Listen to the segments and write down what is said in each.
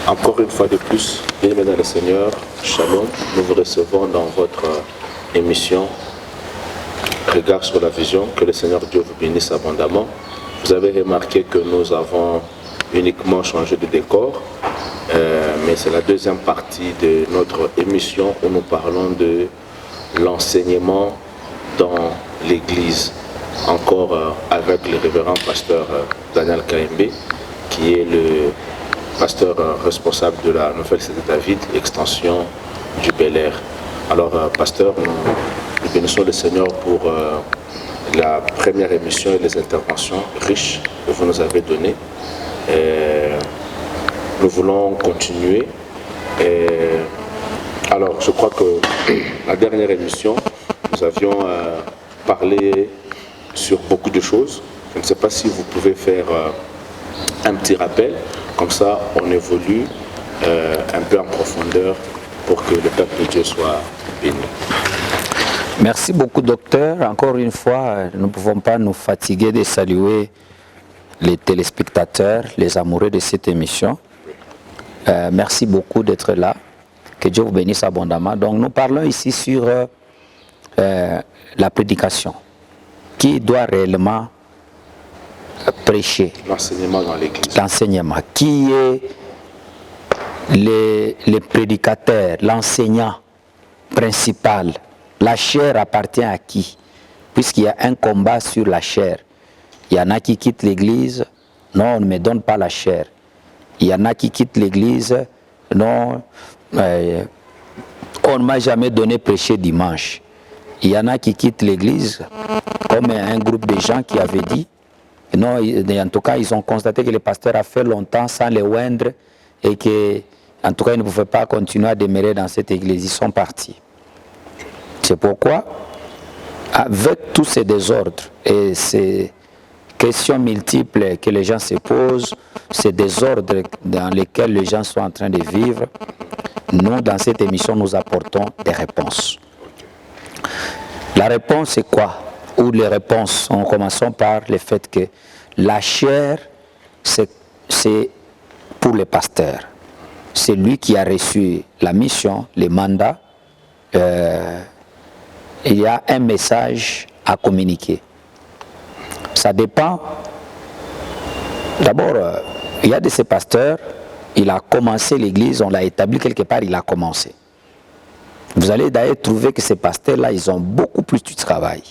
Encore une fois de plus, bien-aimés dans le Seigneur, Shalom, nous vous recevons dans votre émission Regard sur la vision. Que le Seigneur Dieu vous bénisse abondamment. Vous avez remarqué que nous avons uniquement changé de décor, mais c'est la deuxième partie de notre émission où nous parlons de l'enseignement dans l'Église, encore avec le révérend pasteur Daniel Kaimbe, qui est le pasteur responsable de la Nouvelle Cité David, extension du Bel-Air. Alors, pasteur, nous bénissons le Seigneur pour la première émission et les interventions riches que vous nous avez données. Nous voulons continuer. Alors, je crois que la dernière émission, nous avions parlé sur beaucoup de choses. Je ne sais pas si vous pouvez faire un petit rappel. Comme ça, on évolue un peu en profondeur pour que le peuple de Dieu soit béni. Merci beaucoup, docteur. Encore une fois, nous ne pouvons pas nous fatiguer de saluer les téléspectateurs, les amoureux de cette émission. Merci beaucoup d'être là. Que Dieu vous bénisse abondamment. Donc, nous parlons ici sur la prédication. Qui doit réellement prêcher? L'enseignement dans l'Église. L'enseignement. Qui est le prédicateur, l'enseignant principal? La chair appartient à qui? Puisqu'il y a un combat sur la chair. Il y en a qui quittent l'Église. Non, on ne me donne pas la chair. Il y en a qui quittent l'Église. Non, on ne m'a jamais donné prêcher dimanche. Il y en a qui quittent l'Église, comme un groupe de gens qui avaient dit. Non, en tout cas, ils ont constaté que le pasteur a fait longtemps sans les oindre et que, en tout cas, ils ne pouvaient pas continuer à demeurer dans cette église. Ils sont partis. C'est pourquoi, avec tous ces désordres et ces questions multiples que les gens se posent, ces désordres dans lesquels les gens sont en train de vivre, nous, dans cette émission, nous apportons des réponses. La réponse, c'est quoi? Ou les réponses, en commençant par le fait que la chair, c'est pour le pasteur. C'est lui qui a reçu la mission, le mandat. Il y a un message à communiquer. Ça dépend. D'abord, il y a de ces pasteurs, il a commencé l'église, on l'a établi quelque part, il a commencé. Vous allez d'ailleurs trouver que ces pasteurs-là, ils ont beaucoup plus de travail.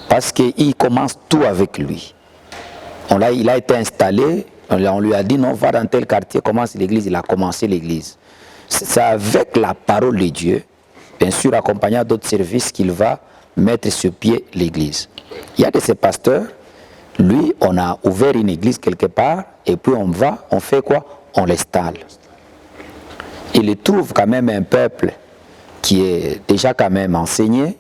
Parce qu'il commence tout avec lui. Il a été installé, on lui a dit non, va dans tel quartier, commence l'église, il a commencé l'église. C'est avec la parole de Dieu, bien sûr accompagné d'autres services, qu'il va mettre sur pied l'église. Il y a de ces pasteurs, lui, on a ouvert une église quelque part, et puis on fait quoi? On l'installe. Il trouve quand même un peuple qui est déjà quand même enseigné,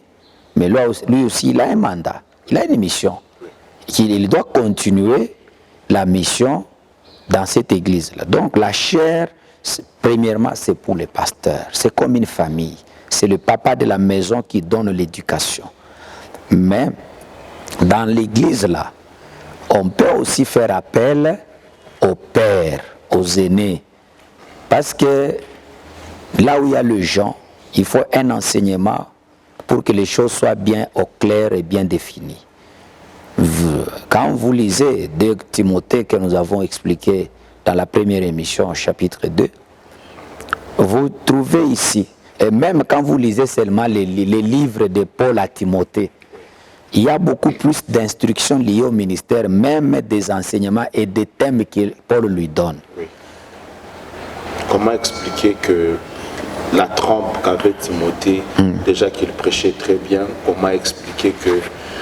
mais lui aussi, il a un mandat, il a une mission. Il doit continuer la mission dans cette église-là. Donc la chair, premièrement, c'est pour les pasteurs. C'est comme une famille. C'est le papa de la maison qui donne l'éducation. Mais dans l'église-là, on peut aussi faire appel aux pères, aux aînés. Parce que là où il y a le gens, il faut un enseignement pour que les choses soient bien au clair et bien définies. Quand vous lisez 2 Timothée que nous avons expliqué dans la première émission, chapitre 2, vous trouvez ici, et même quand vous lisez seulement les livres de Paul à Timothée, il y a beaucoup plus d'instructions liées au ministère, même des enseignements et des thèmes que Paul lui donne. Oui. Comment expliquer que la trempe qu'avait Timothée, déjà qu'il prêchait très bien, comment expliquer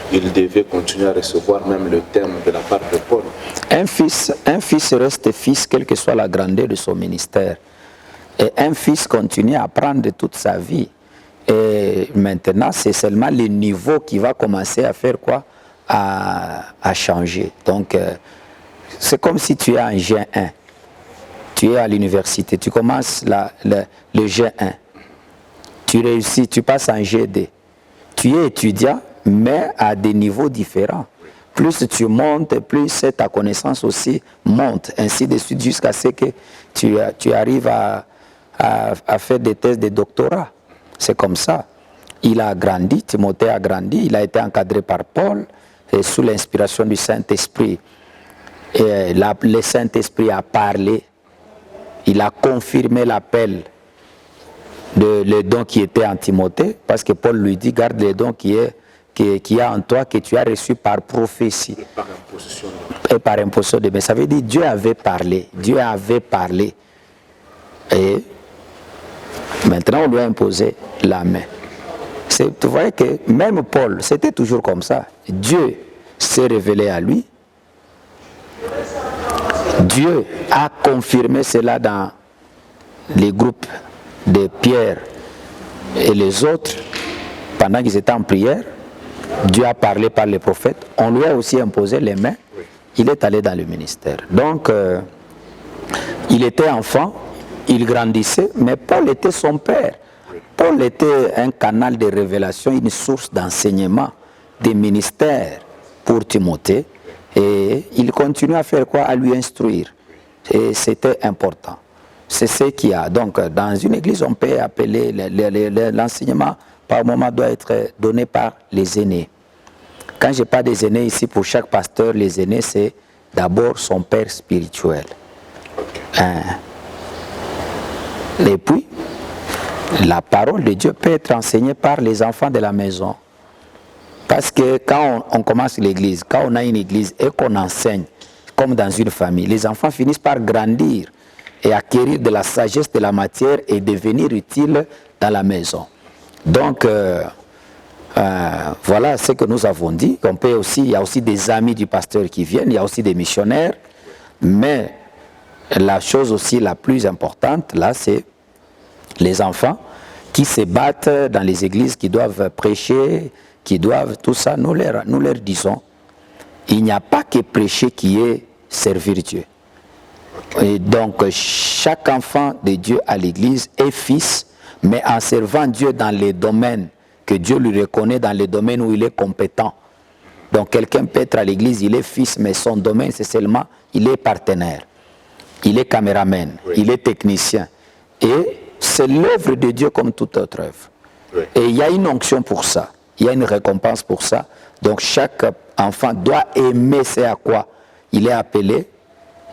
qu'il devait continuer à recevoir même le thème de la part de Paul? Un fils reste fils, quelle que soit la grandeur de son ministère. Et un fils continue à apprendre toute sa vie. Et maintenant, c'est seulement le niveau qui va commencer à faire quoi? À changer. Donc, c'est comme si tu es en G1. Tu es à l'université, tu commences le G1. Tu réussis, tu passes en G2. Tu es étudiant, mais à des niveaux différents. plus tu montes, plus ta connaissance aussi monte, ainsi de suite, jusqu'à ce que tu arrives à faire des thèses de doctorat. C'est comme ça. Il a grandi, Timothée a grandi, il a été encadré par Paul, et sous l'inspiration du Saint-Esprit. Et le Saint-Esprit a parlé, il a confirmé l'appel le don qui était en Timothée, parce que Paul lui dit, garde le don qui est en toi, que tu as reçu par prophétie. Et par imposition de main. Ça veut dire Dieu avait parlé. Dieu avait parlé. Et maintenant, on lui a imposé la main. Tu voyez que même Paul, c'était toujours comme ça. Dieu s'est révélé à lui. Dieu a confirmé cela dans les groupes de Pierre et les autres, pendant qu'ils étaient en prière. Dieu a parlé par les prophètes. On lui a aussi imposé les mains. Il est allé dans le ministère. Donc, il était enfant, il grandissait, mais Paul était son père. Paul était un canal de révélation, une source d'enseignement, de ministère pour Timothée. Et il continue à faire quoi? À lui instruire. Et c'était important. C'est ce qu'il y a. Donc, dans une église, on peut appeler l'enseignement, par moment, doit être donné par les aînés. Quand je parle des aînés ici, pour chaque pasteur, les aînés, c'est d'abord son père spirituel. Et puis, la parole de Dieu peut être enseignée par les enfants de la maison. Parce que quand on commence l'église, quand on a une église et qu'on enseigne, comme dans une famille, les enfants finissent par grandir et acquérir de la sagesse de la matière et devenir utiles dans la maison. Donc, voilà ce que nous avons dit. Il y a aussi des amis du pasteur qui viennent, il y a aussi des missionnaires, mais la chose aussi la plus importante, là, c'est les enfants qui se battent dans les églises, qui doivent prêcher, qui doivent, tout ça, nous leur disons, il n'y a pas que prêcher qui est servir Dieu. Et donc, chaque enfant de Dieu à l'église est fils, mais en servant Dieu dans les domaines que Dieu lui reconnaît, dans les domaines où il est compétent. Donc, quelqu'un peut être à l'église, il est fils, mais son domaine, c'est seulement, il est partenaire, il est caméraman, il est technicien. Et c'est l'œuvre de Dieu comme toute autre œuvre. Et il y a une onction pour ça. Il y a une récompense pour ça. Donc chaque enfant doit aimer ce à quoi il est appelé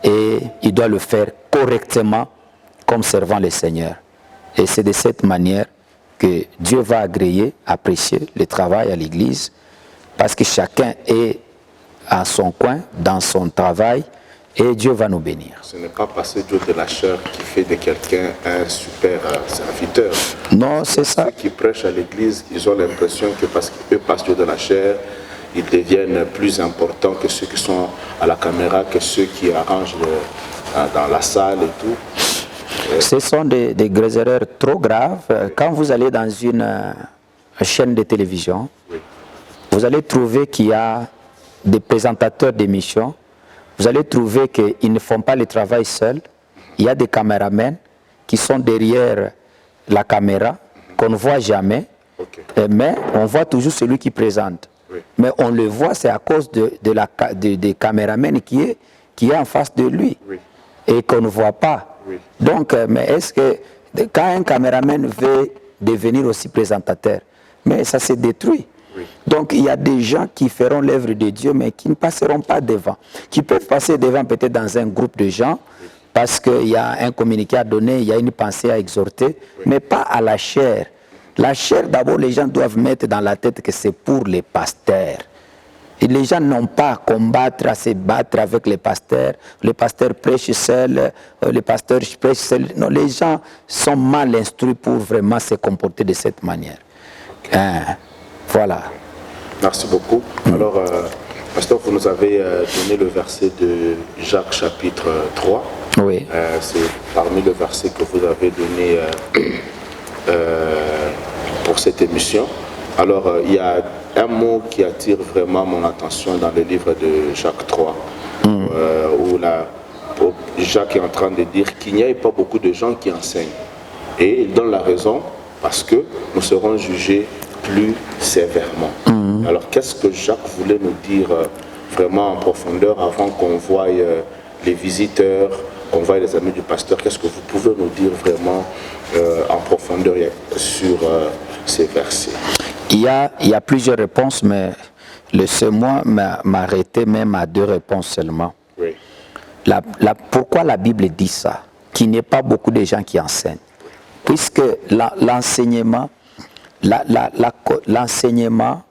et il doit le faire correctement comme servant le Seigneur. Et c'est de cette manière que Dieu va agréer, apprécier le travail à l'église, parce que chacun est à son coin, dans son travail, et Dieu va nous bénir. Ce n'est pas passer Dieu de la chair qui fait de quelqu'un un super serviteur. Non, c'est ça. Ceux qui prêchent à l'église, ils ont l'impression que parce qu'eux passent Dieu de la chair, ils deviennent plus importants que ceux qui sont à la caméra, que ceux qui arrangent dans la salle et tout. Ce sont des erreurs trop graves. Quand vous allez dans une chaîne de télévision, vous allez trouver qu'il y a des présentateurs d'émissions. Vous allez trouver qu'ils ne font pas le travail seuls. Il y a des caméramans qui sont derrière la caméra, qu'on ne voit jamais, mais on voit toujours celui qui présente. Mais on le voit, c'est à cause des caméramans qui est en face de lui et qu'on ne voit pas. Donc, mais est-ce que quand un caméraman veut devenir aussi présentateur, mais ça se détruit. Donc il y a des gens qui feront l'œuvre de Dieu, mais qui ne passeront pas devant. Qui peuvent passer devant peut-être dans un groupe de gens, parce qu'il y a un communiqué à donner, il y a une pensée à exhorter, mais pas à la chair. La chair, d'abord, les gens doivent mettre dans la tête que c'est pour les pasteurs. Et les gens n'ont pas à combattre, à se battre avec les pasteurs. Les pasteurs prêchent seuls, les pasteurs prêchent seuls. Non, les gens sont mal instruits pour vraiment se comporter de cette manière. Voilà. Merci beaucoup. Alors, pasteur, vous nous avez donné le verset de Jacques chapitre 3. Oui. C'est parmi les versets que vous avez donné pour cette émission. Alors, il y a un mot qui attire vraiment mon attention dans le livre de Jacques 3, où Jacques est en train de dire qu'il n'y a pas beaucoup de gens qui enseignent. Et il donne la raison parce que nous serons jugés plus sévèrement. Alors, qu'est-ce que Jacques voulait nous dire vraiment en profondeur avant qu'on voie les visiteurs, qu'on voie les amis du pasteur. Qu'est-ce que vous pouvez nous dire vraiment en profondeur sur ces versets? Il y a plusieurs réponses, mais laissez-moi m'arrêter même à 2 réponses seulement. Oui. Pourquoi la Bible dit ça? Qu'il n'y ait pas beaucoup de gens qui enseignent. Puisque l'enseignement, l'enseignement,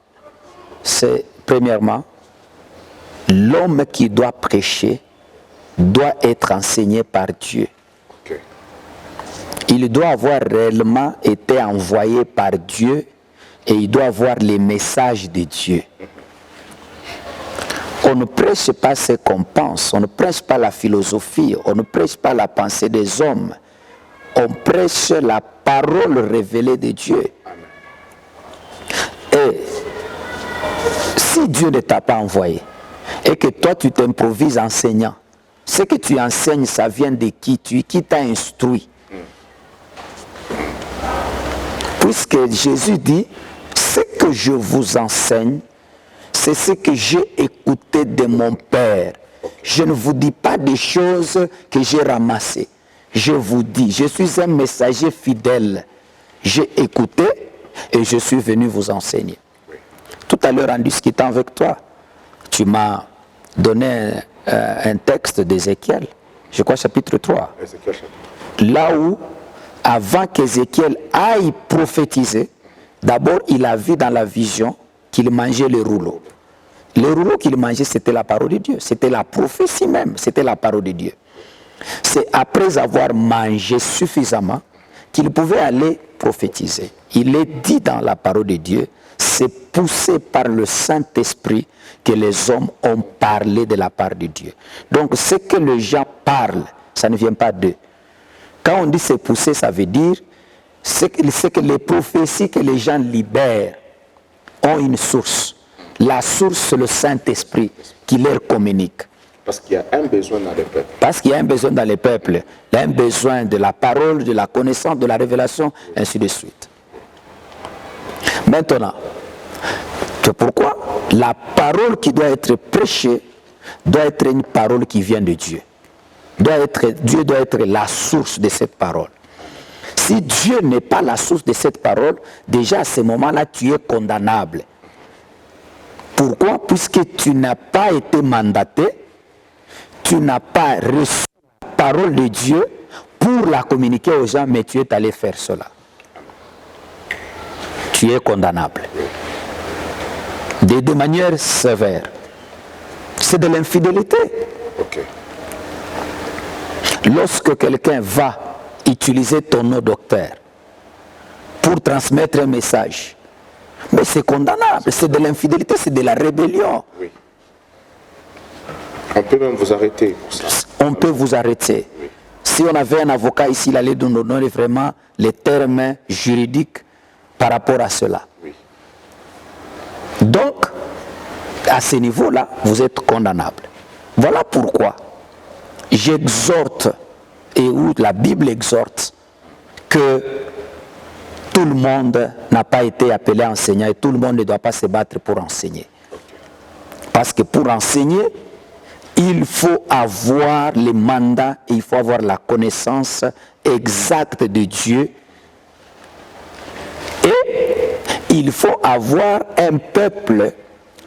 c'est premièrement, l'homme qui doit prêcher doit être enseigné par Dieu. Okay. Il doit avoir réellement été envoyé par Dieu et il doit avoir les messages de Dieu. On ne prêche pas ce qu'on pense, on ne prêche pas la philosophie, on ne prêche pas la pensée des hommes. On prêche la parole révélée de Dieu. Et si Dieu ne t'a pas envoyé et que toi tu t'improvises enseignant, ce que tu enseignes, ça vient de qui t'a instruit. Puisque Jésus dit, ce que je vous enseigne, c'est ce que j'ai écouté de mon Père. Je ne vous dis pas des choses que j'ai ramassées. Je vous dis, je suis un messager fidèle. J'ai écouté et je suis venu vous enseigner. Tout à l'heure, en discutant avec toi, tu m'as donné un texte d'Ézéchiel, je crois chapitre 3. Là où, avant qu'Ézéchiel aille prophétiser, d'abord il a vu dans la vision qu'il mangeait les rouleaux. Les rouleaux qu'il mangeait, c'était la parole de Dieu. C'était la prophétie même, c'était la parole de Dieu. C'est après avoir mangé suffisamment qu'il pouvait aller prophétiser. Il est dit dans la parole de Dieu, c'est poussé par le Saint-Esprit que les hommes ont parlé de la part de Dieu. Donc ce que les gens parlent, ça ne vient pas d'eux. Quand on dit c'est poussé, ça veut dire c'est que les prophéties que les gens libèrent ont une source. La source, c'est le Saint-Esprit qui leur communique. Parce qu'il y a un besoin dans le peuple. Parce qu'il y a un besoin dans les peuples. Il y a un besoin de la parole, de la connaissance, de la révélation, ainsi de suite. Maintenant, c'est pourquoi la parole qui doit être prêchée doit être une parole qui vient de Dieu. Dieu doit être la source de cette parole. Si Dieu n'est pas la source de cette parole, déjà à ce moment-là, tu es condamnable. Pourquoi? Puisque tu n'as pas été mandaté, tu n'as pas reçu la parole de Dieu pour la communiquer aux gens, mais tu es allé faire cela. Tu es condamnable. De manière sévère. C'est de l'infidélité. Okay. Lorsque quelqu'un va utiliser ton nom docteur pour transmettre un message, mais c'est condamnable, c'est de l'infidélité, c'est de la rébellion. Oui. On peut même vous arrêter pour ça. On peut vous arrêter. Oui. Si on avait un avocat ici, il allait nous donner vraiment les termes juridiques par rapport à cela. Oui. Donc, à ce niveau-là, vous êtes condamnable. Voilà pourquoi j'exhorte, et où la Bible exhorte, que tout le monde n'a pas été appelé enseignant et tout le monde ne doit pas se battre pour enseigner. Parce que pour enseigner, il faut avoir les mandats et il faut avoir la connaissance exacte de Dieu. Et il faut avoir un peuple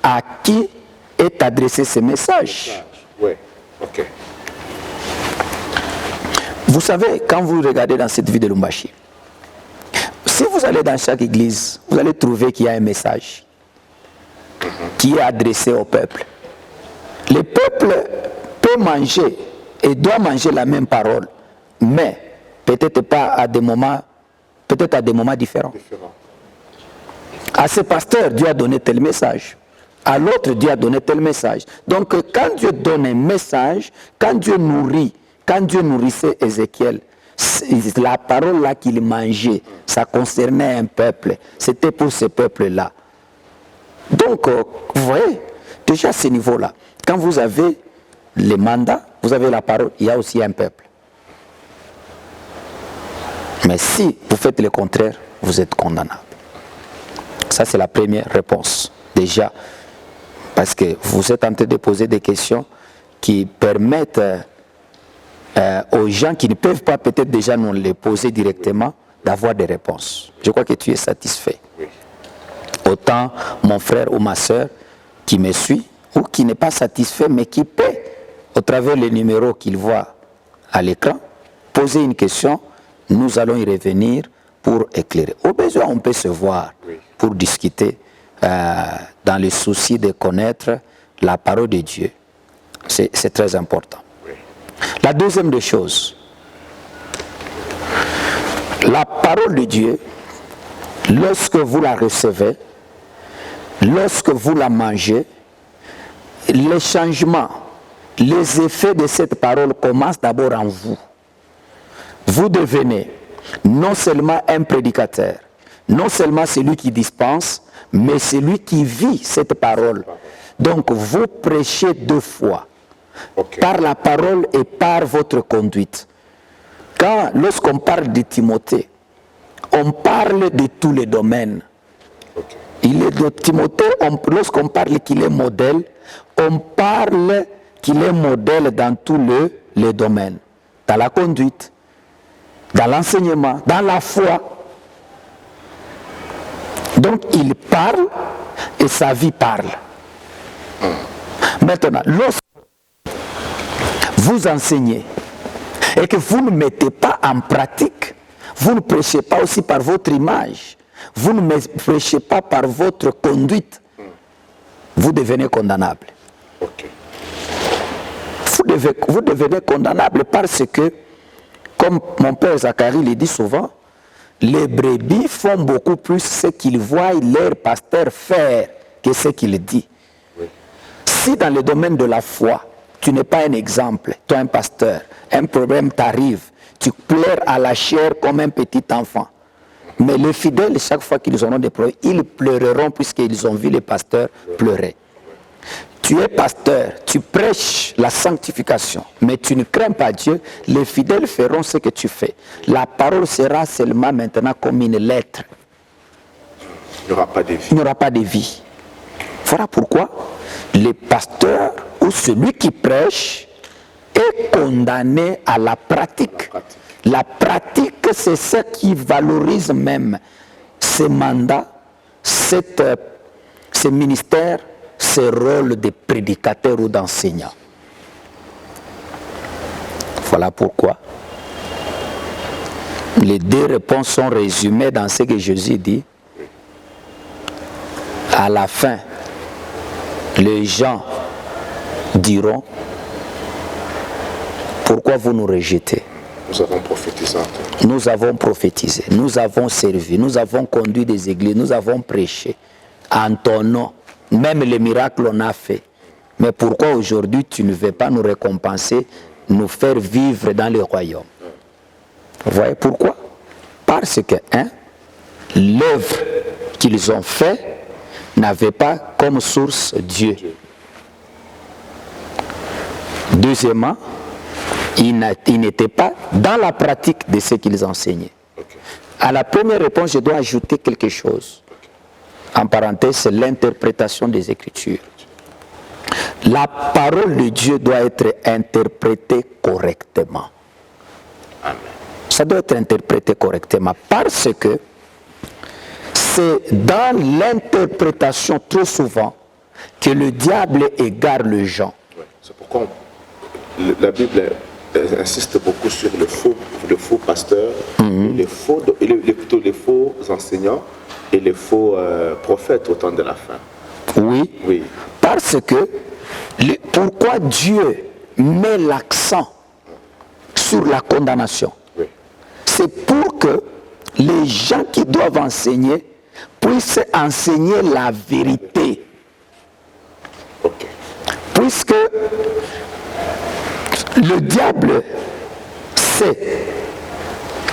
à qui est adressé ce message. Oui, ok. Vous savez, quand vous regardez dans cette vie de Lumbashi, si vous allez dans chaque église, vous allez trouver qu'il y a un message qui est adressé au peuple. Le peuple peut manger et doit manger la même parole, mais peut-être pas à des moments, peut-être à des moments différents. À ce pasteur, Dieu a donné tel message. À l'autre, Dieu a donné tel message. Donc, quand Dieu donne un message, quand Dieu nourrissait Ézéchiel, la parole là qu'il mangeait, ça concernait un peuple. C'était pour ce peuple-là. Donc, vous voyez, déjà à ce niveau-là, quand vous avez les mandats, vous avez la parole, il y a aussi un peuple. Mais si vous faites le contraire, vous êtes condamnable. Ça, c'est la première réponse. Déjà, Parce que vous êtes en train de poser des questions qui permettent aux gens qui ne peuvent pas peut-être déjà nous les poser directement, d'avoir des réponses. Je crois que tu es satisfait. Oui. Autant mon frère ou ma soeur qui me suit ou qui n'est pas satisfait mais qui peut, au travers les numéros qu'il voit à l'écran, poser une question, nous allons y revenir pour éclairer. Au besoin, on peut se voir pour discuter dans le souci de connaître la parole de Dieu. C'est très important. Oui. La deuxième des choses, la parole de Dieu, lorsque vous la recevez, lorsque vous la mangez, les changements, les effets de cette parole commencent d'abord en vous. Vous devenez non seulement un prédicateur, non seulement celui qui dispense, mais celui qui vit cette parole. Donc vous prêchez deux fois, par la parole et par votre conduite. Lorsqu'on parle de Timothée, on parle de tous les domaines. Il est de Timothée, lorsqu'on parle qu'il est modèle, on parle qu'il est modèle dans tous les domaines. Dans la conduite, dans l'enseignement, dans la foi. Donc il parle et sa vie parle. Maintenant, lorsque vous enseignez et que vous ne mettez pas en pratique, vous ne prêchez pas aussi par votre image, vous ne prêchez pas par votre conduite, vous devenez condamnable. Vous devenez condamnable parce que, comme mon père Zacharie le dit souvent, les brebis font beaucoup plus ce qu'ils voient leur pasteur faire que ce qu'il dit. Oui. Si dans le domaine de la foi, tu n'es pas un exemple, toi un pasteur, un problème t'arrive, tu pleures à la chair comme un petit enfant. Mais les fidèles, chaque fois qu'ils auront des problèmes, ils pleureront puisqu'ils ont vu les pasteurs pleurer. Tu es pasteur, tu prêches la sanctification, mais tu ne crains pas Dieu, les fidèles feront ce que tu fais. La parole sera seulement maintenant comme une lettre. Il n'y aura pas de vie. Il n'y aura pas de vie. Voilà pourquoi le pasteur ou celui qui prêche est condamné à la pratique. La pratique, c'est ce qui valorise même ces mandats, ces ministères, ce rôle de prédicateur ou d'enseignant. Voilà pourquoi les deux réponses sont résumées dans ce que Jésus dit. À la fin, les gens diront: pourquoi vous nous rejetez? Nous avons prophétisé. Nous avons prophétisé, nous avons servi, nous avons conduit des églises, nous avons prêché en ton nom. Même les miracles on a fait. Mais pourquoi aujourd'hui tu ne veux pas nous récompenser, nous faire vivre dans le royaume? Vous voyez pourquoi? Parce que l'œuvre qu'ils ont faite n'avait pas comme source Dieu. Deuxièmement, ils n'étaient pas dans la pratique de ce qu'ils enseignaient. À la première réponse, je dois ajouter quelque chose. En parenthèse, c'est l'interprétation des Écritures. La parole de Dieu doit être interprétée correctement. Amen. Ça doit être interprété correctement parce que c'est dans l'interprétation trop souvent que le diable égare les gens. Ouais, c'est pourquoi la Bible insiste beaucoup sur le faux pasteur, les faux enseignants et les faux prophètes au temps de la fin. Oui, oui. Parce que pourquoi Dieu met l'accent sur la condamnation? Oui. C'est pour que les gens qui doivent enseigner puissent enseigner la vérité. Okay. Puisque le diable sait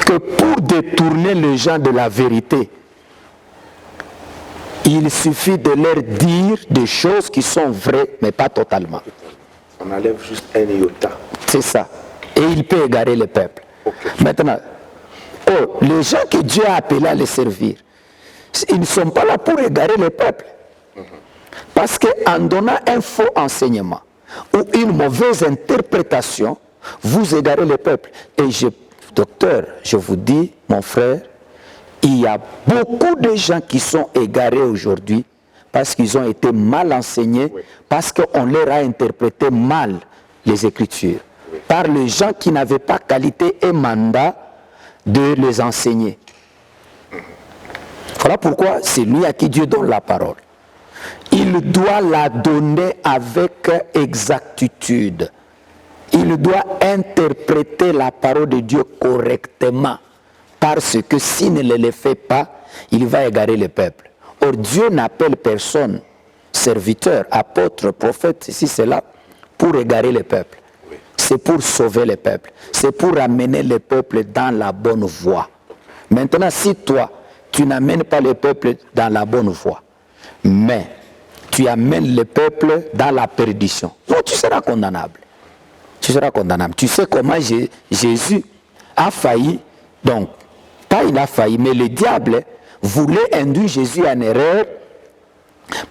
que pour détourner les gens de la vérité, il suffit de leur dire des choses qui sont vraies, mais pas totalement. On enlève juste un iota. C'est ça. Et il peut égarer le peuple. Okay. Maintenant, les gens que Dieu a appelés à les servir, ils ne sont pas là pour égarer le peuple. Parce qu'en donnant un faux enseignement ou une mauvaise interprétation, vous égarez le peuple. Et docteur, je vous dis, mon frère, il y a beaucoup de gens qui sont égarés aujourd'hui parce qu'ils ont été mal enseignés, parce qu'on leur a interprété mal les Écritures, par les gens qui n'avaient pas qualité et mandat de les enseigner. Voilà pourquoi c'est lui à qui Dieu donne la parole. Il doit la donner avec exactitude. Il doit interpréter la parole de Dieu correctement. Parce que s'il ne le fait pas, il va égarer le peuple. Or, Dieu n'appelle personne serviteur, apôtre, prophète, ceci, cela, pour égarer le peuple. C'est pour sauver le peuple. C'est pour amener le peuple dans la bonne voie. Maintenant, si toi, tu n'amènes pas le peuple dans la bonne voie, mais tu amènes le peuple dans la perdition, donc tu seras condamnable. Tu seras condamnable. Tu sais comment Jésus a failli, donc, pas il a failli, mais le diable voulait induire Jésus en erreur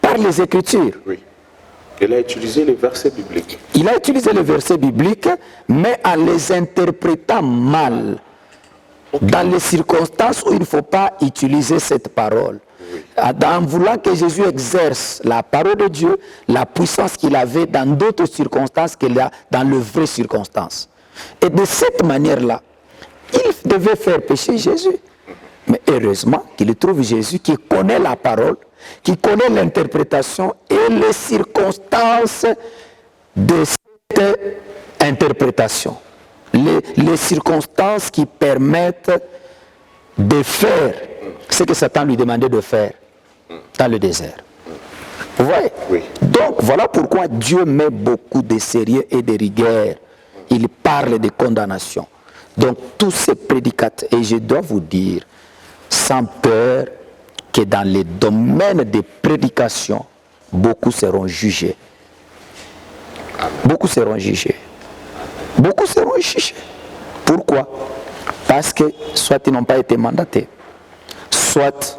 par les Écritures. Oui. Il a utilisé les versets bibliques. Il a utilisé les versets bibliques, mais en les interprétant mal. Dans les circonstances où il ne faut pas utiliser cette parole. En voulant que Jésus exerce la parole de Dieu, la puissance qu'il avait dans d'autres circonstances qu'il a dans les vraies circonstances. Et de cette manière-là, il devait faire pécher Jésus. Mais heureusement qu'il trouve Jésus qui connaît la parole, qui connaît l'interprétation et les circonstances de cette interprétation. Les circonstances qui permettent de faire ce que Satan lui demandait de faire dans le désert. Vous voyez? Oui. Donc voilà pourquoi Dieu met beaucoup de sérieux et de rigueur. Il parle de condamnation. Donc tous ces prédicateurs, et je dois vous dire, sans peur, que dans les domaines de prédication, beaucoup seront jugés. Beaucoup seront jugés. Beaucoup seront jugés. Pourquoi? Parce que soit ils n'ont pas été mandatés, soit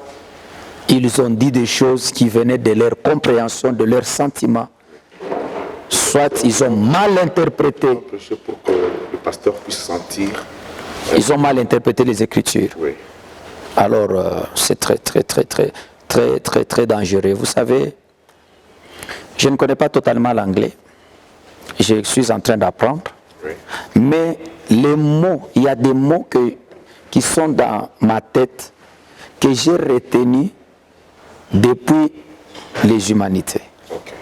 ils ont dit des choses qui venaient de leur compréhension, de leurs sentiments, soit ils ont mal interprété. Pour que le pasteur puisse sentir. Ils ont mal interprété les Écritures. Oui. Alors c'est très dangereux. Vous savez, je ne connais pas totalement l'anglais. Je suis en train d'apprendre. Oui. Mais les mots, il y a des mots qui sont dans ma tête que j'ai retenus depuis les humanités. Okay.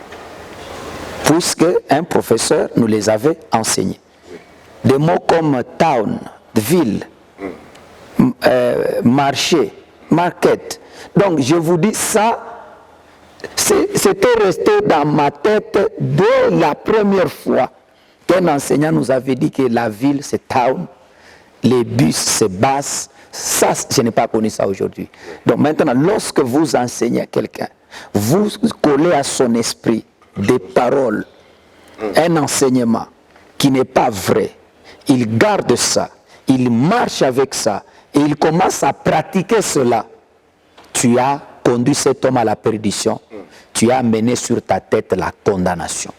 Puisque un professeur nous les avait enseignés. Des mots comme town, ville, marché, market. Donc je vous dis ça, c'était resté dans ma tête dès la première fois qu'un enseignant nous avait dit que la ville c'est town, les bus c'est bus. Ça, je n'ai pas connu ça aujourd'hui. Donc maintenant, lorsque vous enseignez à quelqu'un, vous collez à son esprit des paroles, un enseignement qui n'est pas vrai. Il garde ça, il marche avec ça, et il commence à pratiquer cela. Tu as conduit cet homme à la perdition, tu as mené sur ta tête la condamnation.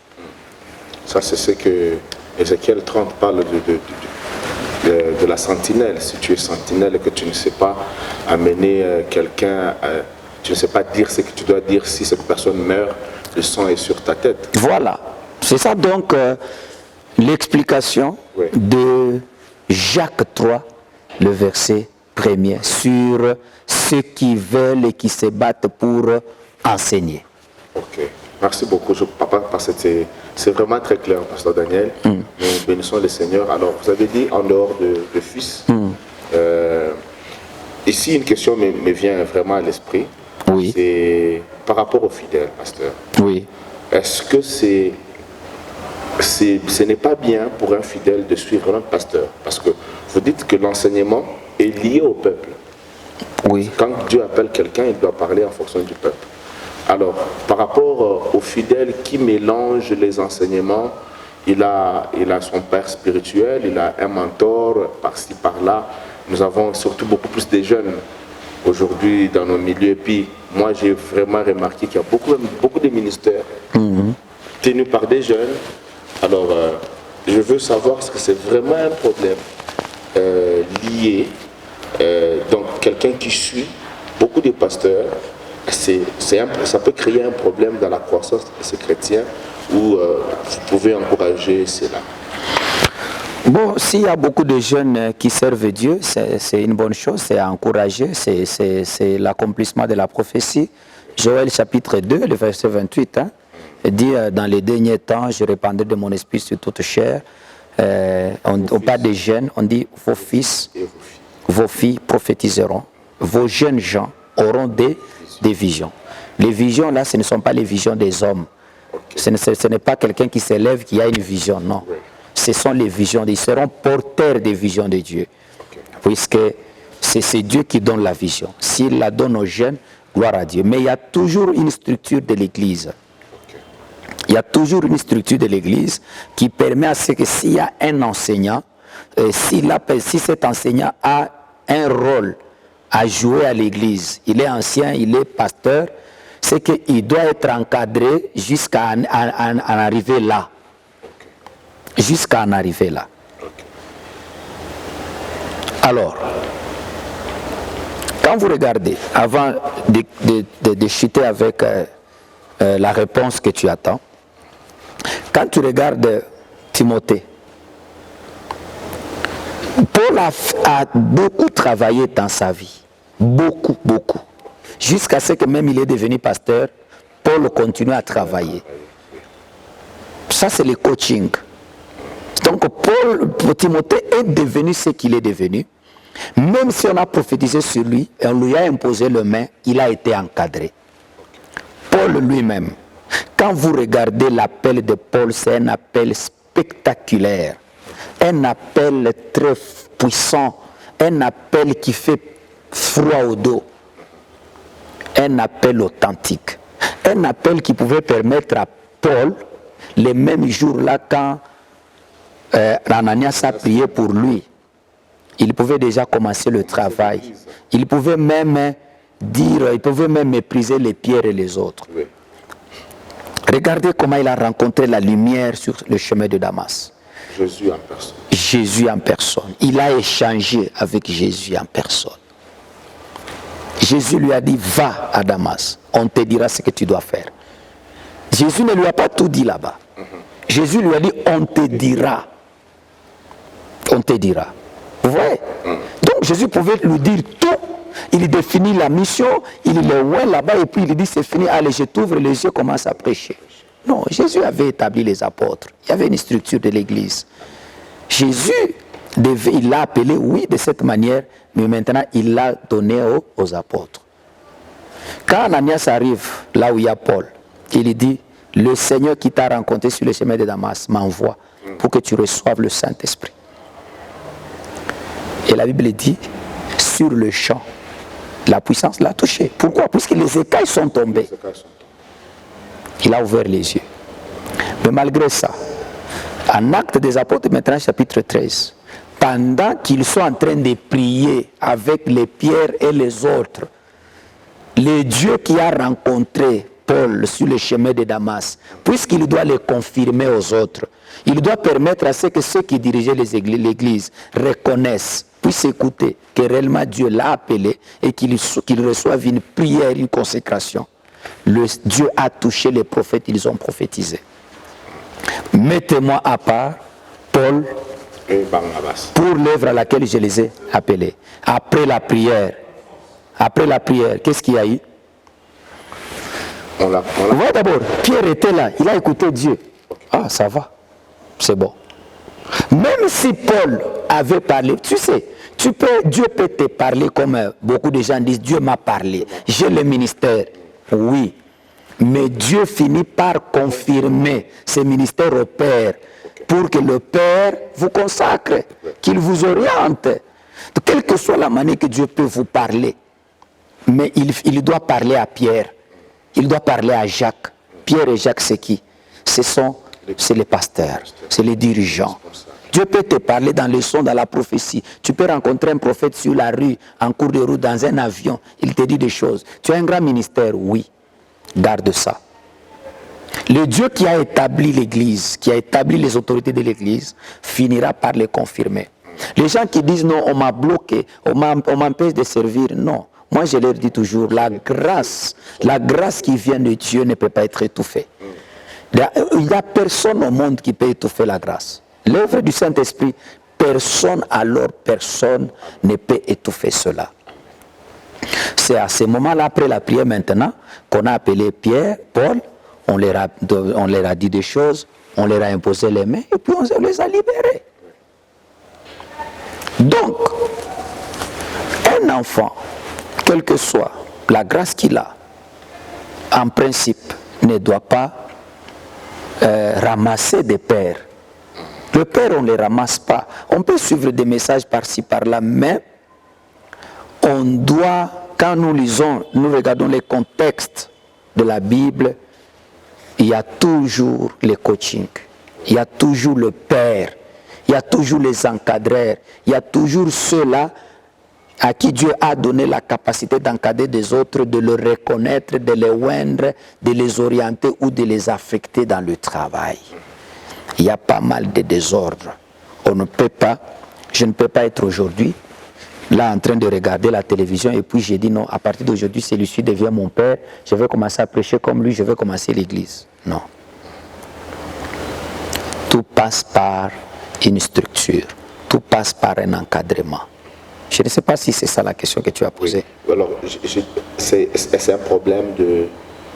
Ça, c'est ce que Ézéchiel 30 parle de la sentinelle. Si tu es sentinelle et que tu ne sais pas amener quelqu'un, tu ne sais pas dire ce que tu dois dire, si cette personne meurt, le sang est sur ta tête. Voilà. C'est ça donc l'explication de Jacques 3, le verset 1er, sur ceux qui veulent et qui se battent pour enseigner. Ok. Merci beaucoup, papa, parce que c'est vraiment très clair, pasteur Daniel. Nous bénissons le Seigneur. Alors, vous avez dit en dehors de fils. Ici, une question me vient vraiment à l'esprit. Oui. C'est par rapport aux fidèles, pasteur. Oui. Est-ce que ce n'est pas bien pour un fidèle de suivre un pasteur? Parce que vous dites que l'enseignement est lié au peuple. Oui. Quand Dieu appelle quelqu'un, il doit parler en fonction du peuple. Alors, par rapport aux fidèles qui mélangent les enseignements, il a son père spirituel, il a un mentor par-ci, par-là. Nous avons surtout beaucoup plus de jeunes aujourd'hui dans nos milieux. Et puis, moi, j'ai vraiment remarqué qu'il y a beaucoup de ministères tenus par des jeunes. Alors, je veux savoir ce que c'est vraiment un problème lié. Donc, quelqu'un qui suit beaucoup de pasteurs, ça peut créer un problème dans la croissance de ces chrétiens où vous pouvez encourager cela. Bon, s'il y a beaucoup de jeunes qui servent Dieu, c'est une bonne chose, c'est à encourager, c'est l'accomplissement de la prophétie. Joël chapitre 2, le verset 28, dit dans les derniers temps, je répandrai de mon esprit sur toute chair. On parle des jeunes, on dit vos fils, vos filles prophétiseront, vos jeunes gens auront des visions. Les visions là, ce ne sont pas les visions des hommes. Ce n'est pas quelqu'un qui s'élève qui a une vision, non. Ce sont les visions, ils seront porteurs des visions de Dieu. Puisque c'est Dieu qui donne la vision. S'il la donne aux jeunes, gloire à Dieu. Mais il y a toujours une structure de l'Église. Il y a toujours une structure de l'Église qui permet à ce que s'il y a un enseignant, si cet enseignant a un rôle à jouer à l'Église, il est ancien, il est pasteur, c'est qu'il doit être encadré jusqu'à en arriver là. Jusqu'à en arriver là. Alors, quand vous regardez, avant de chuter avec la réponse que tu attends, quand tu regardes Timothée, Paul a beaucoup travaillé dans sa vie. Beaucoup. Jusqu'à ce que même il est devenu pasteur, Paul continue à travailler. Ça, c'est le coaching. Donc, Timothée est devenu ce qu'il est devenu. Même si on a prophétisé sur lui, et on lui a imposé le main, il a été encadré. Paul lui-même, quand vous regardez l'appel de Paul, c'est un appel spectaculaire, un appel très puissant, un appel qui fait froid au dos, un appel authentique, un appel qui pouvait permettre à Paul, les mêmes jours-là, quand Ananias a prié pour lui, il pouvait déjà commencer le travail. Il pouvait même mépriser les pierres et les autres. Regardez comment il a rencontré la lumière sur le chemin de Damas. Jésus en personne. Jésus en personne. Il a échangé avec Jésus en personne. Jésus lui a dit, va à Damas, on te dira ce que tu dois faire. Jésus ne lui a pas tout dit là-bas. Jésus lui a dit, on te dira. On te dira. Vous voyez? Donc Jésus pouvait lui dire tout. Il définit la mission, il est loin là-bas et puis il dit c'est fini, allez je t'ouvre les yeux, commence à prêcher. Non, Jésus avait établi les apôtres. Il y avait une structure de l'église. Jésus, il l'a appelé, oui, de cette manière, mais maintenant il l'a donné aux apôtres. Quand Ananias arrive là où il y a Paul, il dit, le Seigneur qui t'a rencontré sur le chemin de Damas m'envoie pour que tu reçoives le Saint-Esprit. Et la Bible dit, sur le champ, la puissance l'a touché. Pourquoi? Puisque les écailles sont tombées. Il a ouvert les yeux. Mais malgré ça, en Actes des Apôtres, maintenant chapitre 13, pendant qu'ils sont en train de prier avec les pierres et les autres, le Dieu qui a rencontré Paul sur le chemin de Damas, puisqu'il doit le confirmer aux autres, il doit permettre à ce que ceux qui dirigeaient l'église reconnaissent, puissent écouter que réellement Dieu l'a appelé et qu'il reçoive une prière, une consécration. Dieu a touché les prophètes, ils ont prophétisé. Mettez-moi à part Paul et Barnabas pour l'œuvre à laquelle je les ai appelés. Après la prière, qu'est-ce qu'il y a eu? On l'a. Voyez d'abord, Pierre était là, il a écouté Dieu. Ah, ça va, c'est bon. Même si Paul avait parlé, tu sais, Dieu peut te parler comme beaucoup de gens disent, Dieu m'a parlé, j'ai le ministère. Oui, mais Dieu finit par confirmer ce ministère au Père pour que le Père vous consacre, qu'il vous oriente. Quelle que soit la manière que Dieu peut vous parler, mais il doit parler à Pierre, il doit parler à Jacques. Pierre et Jacques, c'est qui? C'est les pasteurs, c'est les dirigeants. Dieu peut te parler dans le son, dans la prophétie. Tu peux rencontrer un prophète sur la rue, en cours de route, dans un avion. Il te dit des choses. Tu as un grand ministère, oui. Garde ça. Le Dieu qui a établi l'Église, qui a établi les autorités de l'Église, finira par les confirmer. Les gens qui disent non, on m'a bloqué, on m'empêche de servir, non. Moi, je leur dis toujours, la grâce qui vient de Dieu ne peut pas être étouffée. Il n'y a personne au monde qui peut étouffer la grâce. L'œuvre du Saint-Esprit, personne ne peut étouffer cela. C'est à ce moment-là, après la prière maintenant, qu'on a appelé Pierre, Paul, on leur a dit des choses, on leur a imposé les mains et puis on les a libérés. Donc, un enfant, quelle que soit la grâce qu'il a, en principe, ne doit pas ramasser des pères. Le père, on ne les ramasse pas. On peut suivre des messages par-ci, par-là, mais on doit, quand nous lisons, nous regardons les contextes de la Bible, il y a toujours les coachings, il y a toujours le père, il y a toujours les encadreurs, il y a toujours ceux-là à qui Dieu a donné la capacité d'encadrer des autres, de les reconnaître, de les oindre, de les orienter ou de les affecter dans le travail. Il y a pas mal de désordre. Je ne peux pas être aujourd'hui là en train de regarder la télévision et puis j'ai dit non, à partir d'aujourd'hui, celui-ci devient mon père, je vais commencer à prêcher comme lui, je vais commencer l'église. Non. Tout passe par une structure, tout passe par un encadrement. Je ne sais pas si c'est ça la question que tu as posée. Oui. Alors, c'est un problème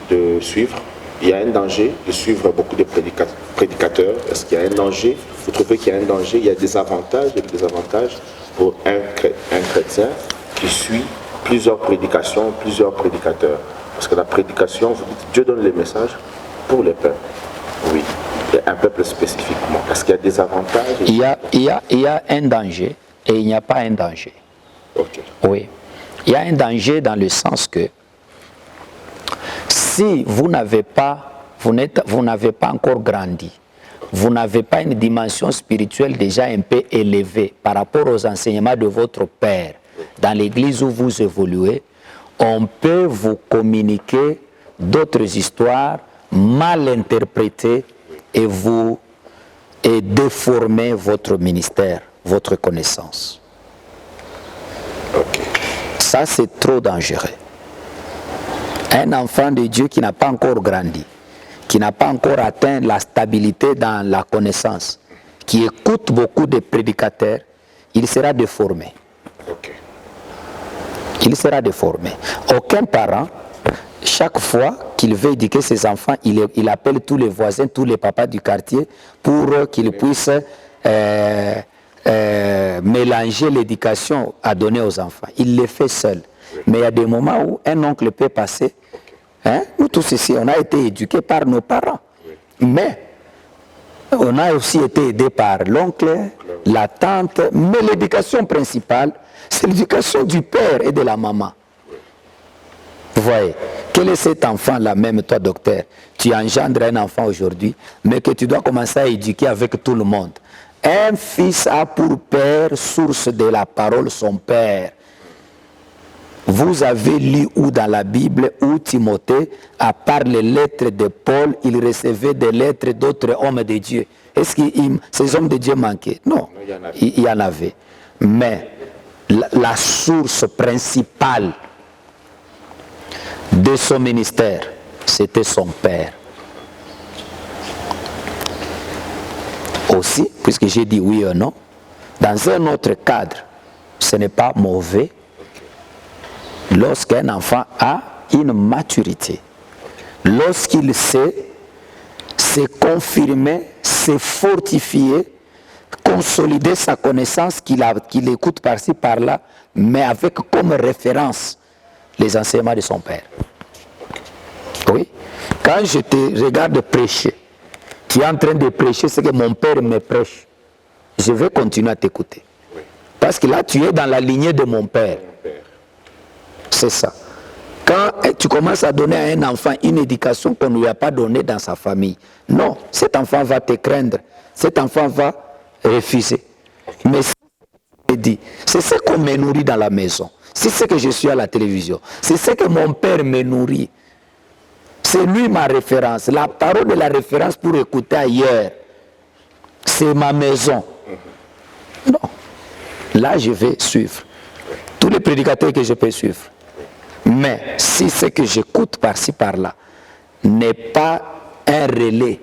de suivre. Il y a un danger de suivre beaucoup de prédicateurs. Est-ce qu'il y a un danger? Vous trouvez qu'il y a un danger? Il y a des avantages et des désavantages pour un chrétien qui suit plusieurs prédications, plusieurs prédicateurs. Parce que la prédication, vous dites, Dieu donne les messages pour les peuples. Oui, et un peuple spécifiquement. Est-ce qu'il y a des avantages? Il y a un danger et il n'y a pas un danger. Okay. Oui. Il y a un danger dans le sens que si vous n'avez pas encore grandi, vous n'avez pas une dimension spirituelle déjà un peu élevée par rapport aux enseignements de votre père dans l'église où vous évoluez, on peut vous communiquer d'autres histoires mal interprétées et déformer votre ministère, votre connaissance. Okay. Ça, c'est trop dangereux. Un enfant de Dieu qui n'a pas encore grandi, qui n'a pas encore atteint la stabilité dans la connaissance, qui écoute beaucoup de prédicateurs, il sera déformé. Okay. Il sera déformé. Aucun parent, chaque fois qu'il veut éduquer ses enfants, il appelle tous les voisins, tous les papas du quartier pour qu'ils puissent mélanger l'éducation à donner aux enfants. Il le fait seul. Mais il y a des moments où un oncle peut passer. Hein? Nous tous ici, on a été éduqués par nos parents. Mais on a aussi été aidés par l'oncle, la tante. Mais l'éducation principale, c'est l'éducation du père et de la maman. Vous voyez, quel est cet enfant-là, même toi, docteur? Tu engendres un enfant aujourd'hui, mais que tu dois commencer à éduquer avec tout le monde. Un fils a pour père, source de la parole, son père. Vous avez lu où dans la Bible où Timothée, à part les lettres de Paul, il recevait des lettres d'autres hommes de Dieu. Est-ce que ces hommes de Dieu manquaient? Non, il y en avait. Mais la source principale de son ministère, c'était son père. Aussi, puisque j'ai dit oui ou non, dans un autre cadre, ce n'est pas mauvais lorsqu'un enfant a une maturité, lorsqu'il sait se confirmer, se fortifier, consolider sa connaissance qu'il écoute par-ci, par-là, mais avec comme référence les enseignements de son père. Oui. Quand je te regarde prêcher, tu es en train de prêcher ce que mon père me prêche, je vais continuer à t'écouter. Parce que là, tu es dans la lignée de mon père. C'est ça. Quand tu commences à donner à un enfant une éducation qu'on ne lui a pas donnée dans sa famille, non, cet enfant va te craindre. Cet enfant va refuser. Mais c'est ce qu'on me nourrit dans la maison. C'est ce que je suis à la télévision. C'est ce que mon père me nourrit. C'est lui ma référence. La parole de la référence pour écouter ailleurs, c'est ma maison. Non. Là, je vais suivre. Tous les prédicateurs que je peux suivre. Mais si ce que j'écoute par-ci, par-là, n'est pas un relais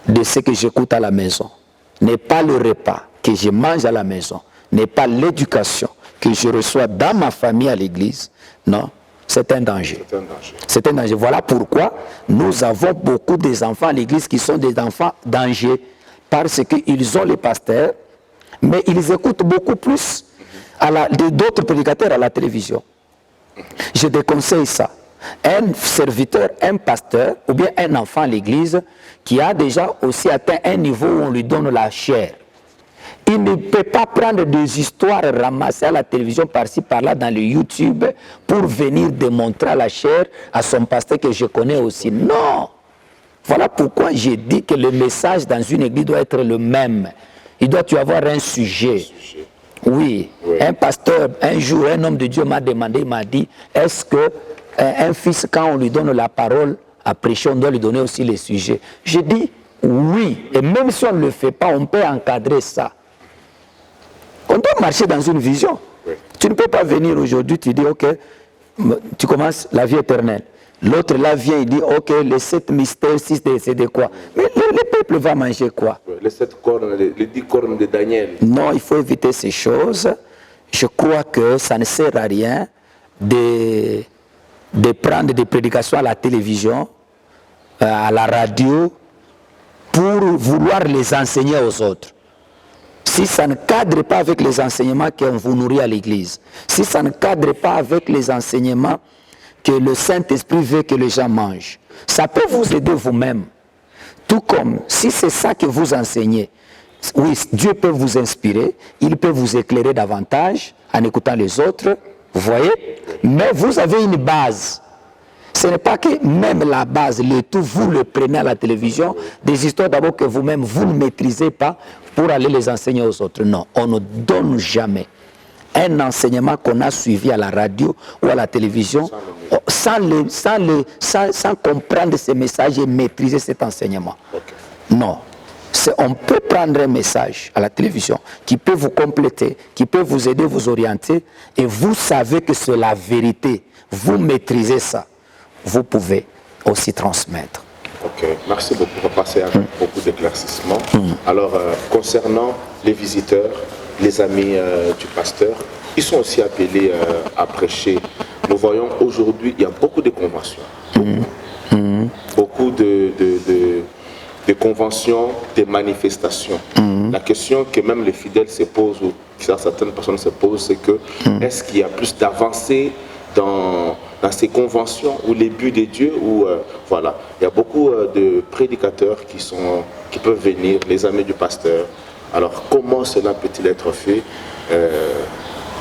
de ce que j'écoute à la maison, n'est pas le repas que je mange à la maison, n'est pas l'éducation que je reçois dans ma famille à l'église, non, c'est un danger. C'est un danger. Voilà pourquoi nous avons beaucoup des enfants à l'église qui sont des enfants dangers, parce qu'ils ont les pasteurs, mais ils écoutent beaucoup plus d'autres prédicateurs à la télévision. Je déconseille ça. Un serviteur, un pasteur, ou bien un enfant à l'église qui a déjà aussi atteint un niveau où on lui donne la chair. Il ne peut pas prendre des histoires ramassées à la télévision par-ci, par-là, dans le YouTube, pour venir démontrer à la chair à son pasteur que je connais aussi. Non! Voilà pourquoi j'ai dit que le message dans une église doit être le même. Il doit y avoir un sujet. Oui, un pasteur, un jour, un homme de Dieu m'a demandé, il m'a dit, est-ce que un fils, quand on lui donne la parole à prêcher, on doit lui donner aussi les sujets? J'ai dit oui, et même si on ne le fait pas, on peut encadrer ça. On doit marcher dans une vision. Tu ne peux pas venir aujourd'hui, tu dis, ok, tu commences la vie éternelle. L'autre là vient, il dit, ok, les 7 mystères, 6, c'est de quoi? Mais le peuple va manger quoi? Les 7 cornes, les 10 cornes de Daniel. Non, il faut éviter ces choses. Je crois que ça ne sert à rien de prendre des prédications à la télévision, à la radio, pour vouloir les enseigner aux autres. Si ça ne cadre pas avec les enseignements qu'on vous nourrit à l'église, si ça ne cadre pas avec les enseignements que le Saint-Esprit veut que les gens mangent, ça peut vous aider vous-même. Tout comme, si c'est ça que vous enseignez, oui, Dieu peut vous inspirer, il peut vous éclairer davantage en écoutant les autres, vous voyez, mais vous avez une base. Ce n'est pas que même la base, le tout, vous le prenez à la télévision, des histoires d'abord que vous-même, vous ne maîtrisez pas pour aller les enseigner aux autres. Non, on ne donne jamais un enseignement qu'on a suivi à la radio ou à la télévision sans comprendre ces messages et maîtriser cet enseignement. Non. On peut prendre un message à la télévision qui peut vous compléter, qui peut vous aider, vous orienter, et vous savez que c'est la vérité. Vous maîtrisez ça. Vous pouvez aussi transmettre. Ok, merci beaucoup. On va passer à beaucoup d'éclaircissements. Alors, concernant les visiteurs, les amis du pasteur, ils sont aussi appelés à prêcher. Nous voyons aujourd'hui, il y a beaucoup de conventions. Beaucoup de conventions, de manifestations. La question que même les fidèles se posent, ou que certaines personnes se posent, c'est que est-ce qu'il y a plus d'avancées dans ces conventions ou les buts de Dieu, ou voilà, il y a beaucoup de prédicateurs qui peuvent venir, les amis du pasteur. Alors comment cela peut-il être fait?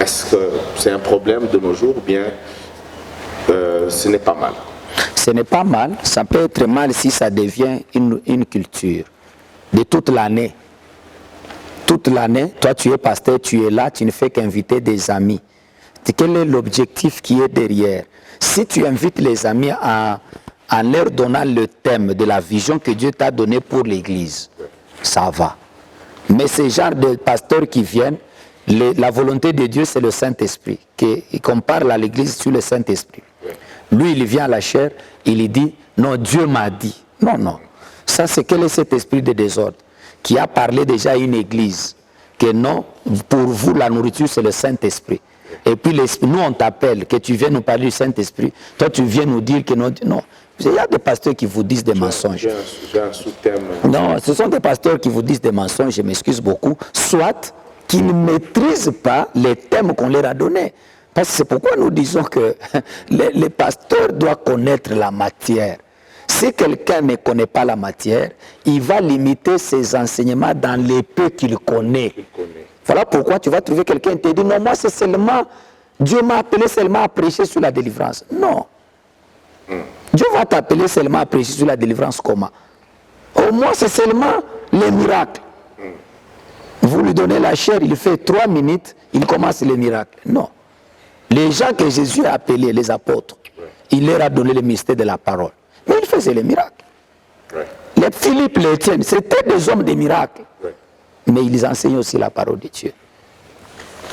Est-ce que c'est un problème de nos jours, ou bien ce n'est pas mal? Ce n'est pas mal, ça peut être mal si ça devient une culture de toute l'année. Toute l'année, toi tu es pasteur, tu es là, tu ne fais qu'inviter des amis. Quel est l'objectif qui est derrière? Si tu invites les amis en leur donnant le thème de la vision que Dieu t'a donnée pour l'église, ça va. Mais ces genres de pasteurs qui viennent, la volonté de Dieu c'est le Saint-Esprit, qu'on parle à l'église sur le Saint-Esprit. Lui il vient à la chair, il dit, non, Dieu m'a dit. Non, non. Ça c'est quel est cet esprit de désordre qui a parlé déjà à une église, que non, pour vous la nourriture c'est le Saint-Esprit. Et puis nous on t'appelle, que tu viens nous parler du Saint-Esprit, toi tu viens nous dire que non. Non. Il y a des pasteurs qui vous disent des mensonges. J'ai un sous-thème. Non, ce sont des pasteurs qui vous disent des mensonges, je m'excuse beaucoup, soit qui ne maîtrisent pas les thèmes qu'on leur a donnés. Parce que c'est pourquoi nous disons que les pasteurs doivent connaître la matière. Si quelqu'un ne connaît pas la matière, il va limiter ses enseignements dans les peu qu'il connaît. Voilà pourquoi tu vas trouver quelqu'un qui te dit, non, moi c'est seulement, Dieu m'a appelé seulement à prêcher sur la délivrance. Non. Dieu va t'appeler seulement à prêcher sur la délivrance comment? Au moins c'est seulement les miracles. Vous lui donnez la chair, il fait 3 minutes, il commence les miracles. Non. Les gens que Jésus a appelés, les apôtres, il leur a donné le mystère de la parole. Mais il faisait les miracles. Les Philippe, les Étienne, c'était des hommes de miracles. Mais ils enseignaient aussi la parole de Dieu.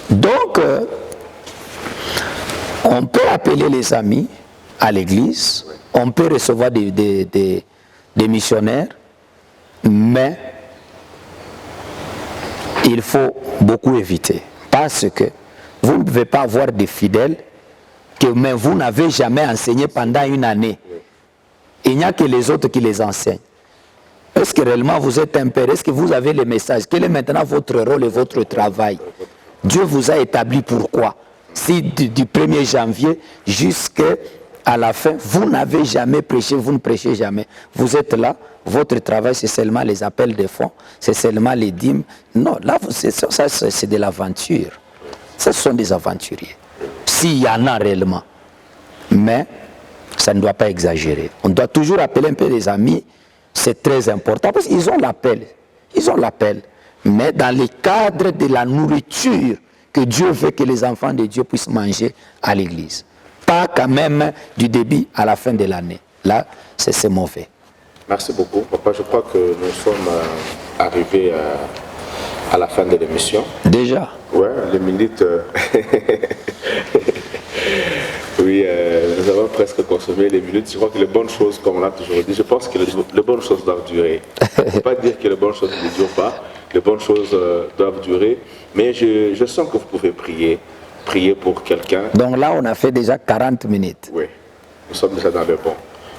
Donc, on peut appeler les amis à l'église, on peut recevoir des missionnaires, mais il faut beaucoup éviter. Parce que vous ne pouvez pas avoir des fidèles que mais vous n'avez jamais enseigné pendant une année. Il n'y a que les autres qui les enseignent. Est-ce que réellement vous êtes un père? Est-ce que vous avez les messages? Quel est maintenant votre rôle et votre travail? Dieu vous a établi pourquoi? Si du 1er janvier jusqu'à la fin, vous n'avez jamais prêché, vous ne prêchez jamais. Vous êtes là, votre travail c'est seulement les appels de fonds, c'est seulement les dîmes. Non, là ça c'est de l'aventure. Ce sont des aventuriers. S'il y en a réellement. Mais ça ne doit pas exagérer. On doit toujours appeler un peu les amis. C'est très important parce qu'ils ont l'appel. Ils ont l'appel. Mais dans le cadre de la nourriture que Dieu veut que les enfants de Dieu puissent manger à l'église. Pas quand même du début à la fin de l'année. Là, c'est mauvais. Merci beaucoup. Papa, je crois que nous sommes arrivés à la fin de l'émission. Déjà? Ouais, les minutes... Oui, nous avons presque consommé les minutes. Je crois que les bonnes choses, comme on l'a toujours dit, je pense que les bonnes choses doivent durer. Je ne peux pas dire que les bonnes choses ne durent pas. Les bonnes choses doivent durer. Mais je sens que vous pouvez prier pour quelqu'un. Donc là, on a fait déjà 40 minutes. Oui, nous sommes déjà dans le bon.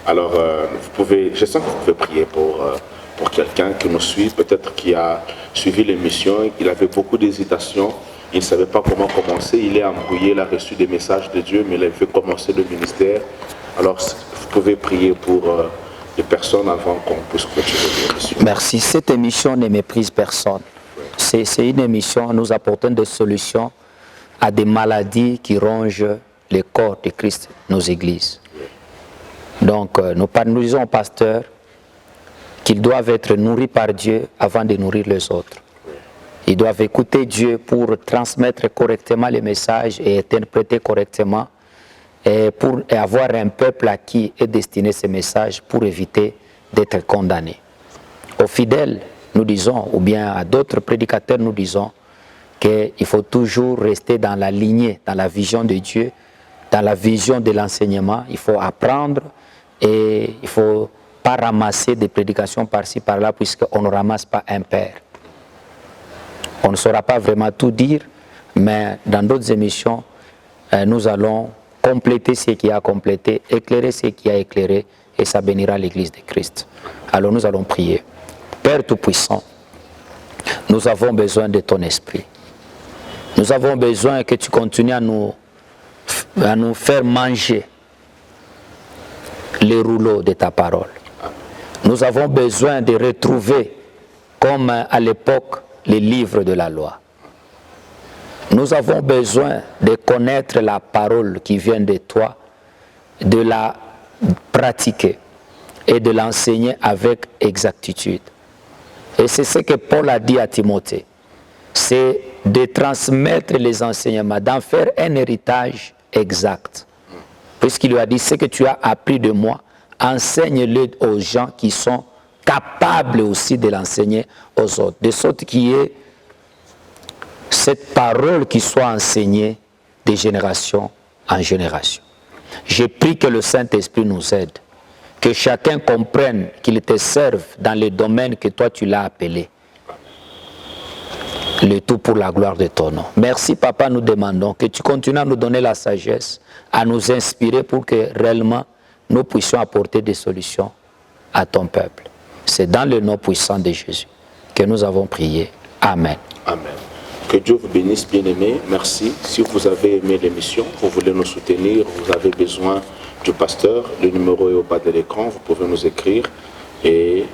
Alors, je sens que vous pouvez prier pour quelqu'un qui nous suit, peut-être qui a suivi l'émission, il avait beaucoup d'hésitation. Il ne savait pas comment commencer, il est embrouillé, il a reçu des messages de Dieu, mais il a fait commencer le ministère. Alors, vous pouvez prier pour les personnes avant qu'on puisse continuer l'émission. Merci. Cette émission ne méprise personne. C'est une émission, nous apportons des solutions à des maladies qui rongent le corps de Christ, nos églises. Donc, nous disons aux pasteurs qu'ils doivent être nourris par Dieu avant de nourrir les autres. Ils doivent écouter Dieu pour transmettre correctement les messages et interpréter correctement et pour avoir un peuple à qui est destiné ces messages pour éviter d'être condamné. Aux fidèles, nous disons, ou bien à d'autres prédicateurs, nous disons qu'il faut toujours rester dans la lignée, dans la vision de Dieu, dans la vision de l'enseignement. Il faut apprendre et il ne faut pas ramasser des prédications par-ci, par-là, puisqu'on ne ramasse pas un père. On ne saura pas vraiment tout dire, mais dans d'autres émissions, nous allons compléter ce qui a complété, éclairer ce qui a éclairé, et ça bénira l'Église de Christ. Alors nous allons prier. Père Tout-Puissant, nous avons besoin de ton esprit. Nous avons besoin que tu continues à nous faire manger les rouleaux de ta parole. Nous avons besoin de retrouver, comme à l'époque, les livres de la loi. Nous avons besoin de connaître la parole qui vient de toi, de la pratiquer et de l'enseigner avec exactitude. Et c'est ce que Paul a dit à Timothée, c'est de transmettre les enseignements, d'en faire un héritage exact. Puisqu'il lui a dit, ce que tu as appris de moi, enseigne-le aux gens qui sont capables aussi de l'enseigner aux autres. De sorte qu'il y ait cette parole qui soit enseignée de génération en génération. Je prie que le Saint-Esprit nous aide, que chacun comprenne qu'il te serve dans le domaine que toi tu l'as appelé. Le tout pour la gloire de ton nom. Merci Papa, nous demandons que tu continues à nous donner la sagesse, à nous inspirer pour que réellement nous puissions apporter des solutions à ton peuple. C'est dans le nom puissant de Jésus que nous avons prié. Amen. Amen. Que Dieu vous bénisse, bien-aimés. Merci. Si vous avez aimé l'émission, vous voulez nous soutenir, vous avez besoin du pasteur, le numéro est au bas de l'écran, vous pouvez nous écrire et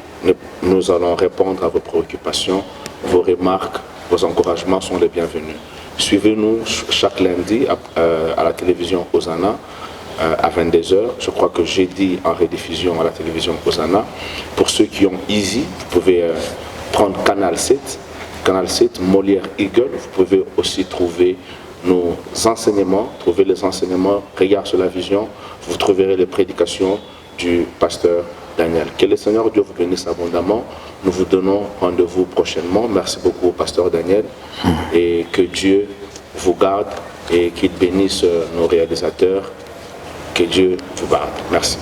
nous allons répondre à vos préoccupations, vos remarques, vos encouragements sont les bienvenus. Suivez-nous chaque lundi à la télévision Hosanna à 22h. Je crois que jeudi en rediffusion à la télévision Hosanna. Pour ceux qui ont Easy, vous pouvez prendre Canal 7 Canal 7, Molière Eagle. Vous pouvez aussi trouver nos enseignements, trouver les enseignements, Regard sur la vision. Vous trouverez les prédications du pasteur Daniel. Que le Seigneur Dieu vous bénisse abondamment. Nous vous donnons rendez-vous prochainement. Merci beaucoup, pasteur Daniel. Et que Dieu vous garde et qu'il bénisse nos réalisateurs. Que Dieu vous garde. Merci.